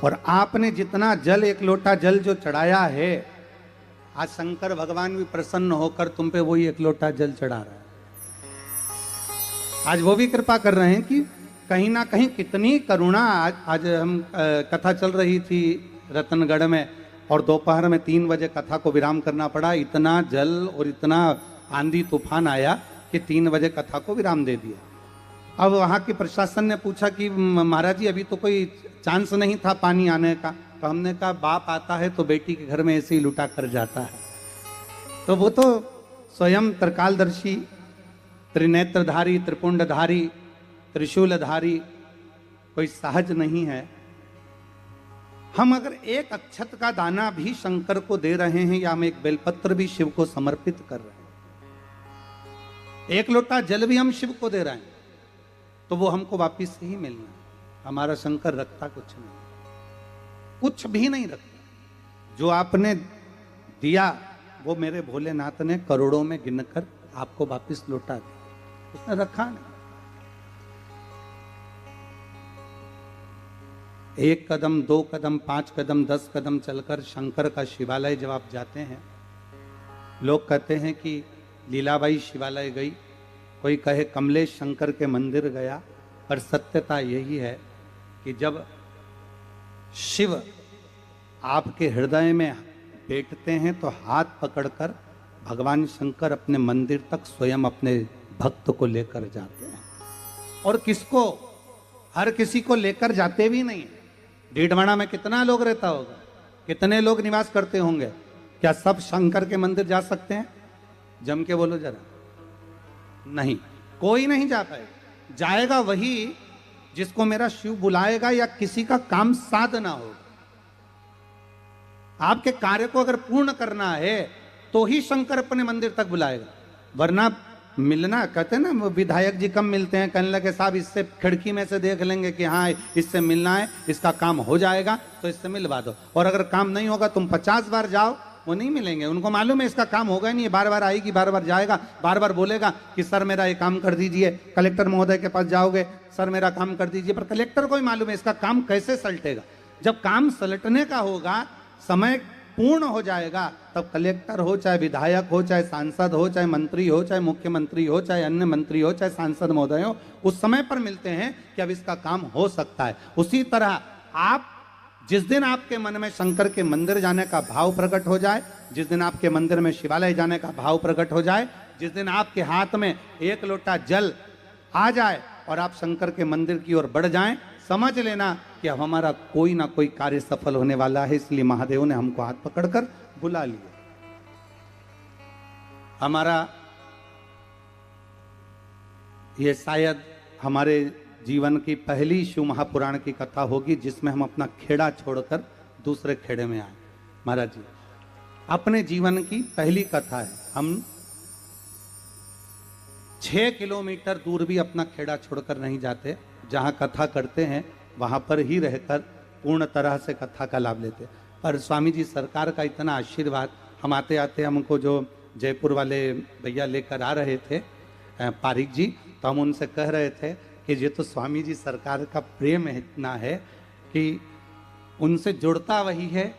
और आपने जितना जल, एक लोटा जल जो चढ़ाया है, आज शंकर भगवान भी प्रसन्न होकर तुम पे वही एक लोटा जल चढ़ा रहा है। आज वो भी कृपा कर रहे हैं कि कहीं ना कहीं कितनी करुणा। आज हम कथा चल रही थी रतनगढ़ में, और दोपहर में 3 बजे कथा को विराम करना पड़ा। इतना जल और इतना आंधी तूफान आया कि 3 बजे कथा को विराम दे दिया। अब वहाँ के प्रशासन ने पूछा कि महाराज जी अभी तो कोई चांस नहीं था पानी आने का। तो हमने कहा बाप आता है तो बेटी के घर में ऐसे ही लुटा कर जाता है। तो वो तो स्वयं त्रिकालदर्शी, त्रिनेत्रधारी, त्रिपुंडधारी, त्रिशूलधारी कोई सहज नहीं है। हम अगर एक अक्षत का दाना भी शंकर को दे रहे हैं, या हम एक बेलपत्र भी शिव को समर्पित कर रहे हैं, एक लोटा जल भी हम शिव को दे रहे हैं, तो वो हमको वापिस ही मिलना है। हमारा शंकर रखता कुछ नहीं, कुछ भी नहीं रखता। जो आपने दिया वो मेरे भोलेनाथ ने करोड़ों में गिनकर आपको वापिस लौटा दिया, उसने रखा नहीं। 1 कदम, 2 कदम, 5 कदम, 10 कदम चलकर शंकर का शिवालय जब आप जाते हैं, लोग कहते हैं कि लीलाबाई शिवालय गई, कोई कहे कमलेश शंकर के मंदिर गया, पर सत्यता यही है कि जब शिव आपके हृदय में बैठते हैं तो हाथ पकड़कर भगवान शंकर अपने मंदिर तक स्वयं अपने भक्त को लेकर जाते हैं। और किसको, हर किसी को लेकर जाते भी नहीं। डीडवाना में कितना लोग रहता होगा, कितने लोग निवास करते होंगे, क्या सब शंकर के मंदिर जा सकते हैं? जम के बोलो जरा। नहीं, कोई नहीं जा पाएगा। जाएगा वही जिसको मेरा शिव बुलाएगा या किसी का काम साधना होगा। आपके कार्य को अगर पूर्ण करना है तो ही शंकर अपने मंदिर तक बुलाएगा, वरना मिलना, कहते हैं ना विधायक जी कम मिलते हैं, कहने लगे साहब इससे खिड़की में से देख लेंगे कि हाँ इससे मिलना है, इसका काम हो जाएगा तो इससे मिलवा दो। और अगर काम नहीं होगा तुम 50 बार जाओ, वो नहीं मिलेंगे। उनको मालूम है इसका काम होगा नहीं, बार बार आएगी, बार बार जाएगा, बार बार बोलेगा कि सर मेरा ये काम कर दीजिए। कलेक्टर महोदय के पास जाओगे, सर मेरा काम कर दीजिए, पर कलेक्टर को ही मालूम है इसका काम कैसे सलटेगा। जब काम सलटने का होगा, समय पूर्ण हो जाएगा, तब कलेक्टर हो, चाहे विधायक हो, चाहे सांसद हो, चाहे मंत्री हो, चाहे मुख्यमंत्री हो, चाहे अन्य मंत्री हो, चाहे सांसद महोदय हो, उस समय पर मिलते हैं कि अब इसका काम हो सकता है। उसी तरह आप जिस दिन आपके मन में शंकर के मंदिर जाने का भाव प्रकट हो जाए, जिस दिन आपके मंदिर में शिवालय जाने का भाव प्रकट हो जाए, जिस दिन आपके हाथ में 1 लोटा जल आ जाए और आप शंकर के मंदिर की ओर बढ़ जाएं, समझ लेना कि अब हमारा कोई ना कोई कार्य सफल होने वाला है। इसलिए महादेव ने हमको हाथ पकड़कर बुला लिया। हमारा ये शायद हमारे जीवन की पहली शिव महापुराण की कथा होगी जिसमें हम अपना खेड़ा छोड़कर दूसरे खेड़े में आए। महाराज जी अपने जीवन की पहली कथा है। हम 6 किलोमीटर दूर भी अपना खेड़ा छोड़कर नहीं जाते, जहाँ कथा करते हैं वहाँ पर ही रहकर पूर्ण तरह से कथा का लाभ लेते। पर स्वामी जी सरकार का इतना आशीर्वाद, हम आते आते हमको जो जयपुर वाले भैया लेकर आ रहे थे पारिक जी, तो हम उनसे कह रहे थे कि ये तो स्वामी जी सरकार का प्रेम इतना है कि उनसे जुड़ता वही है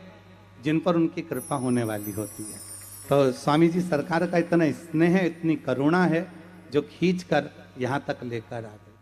जिन पर उनकी कृपा होने वाली होती है। तो स्वामी जी सरकार का इतना स्नेह है, इतनी करुणा है जो खींच कर यहाँ तक लेकर आ गए।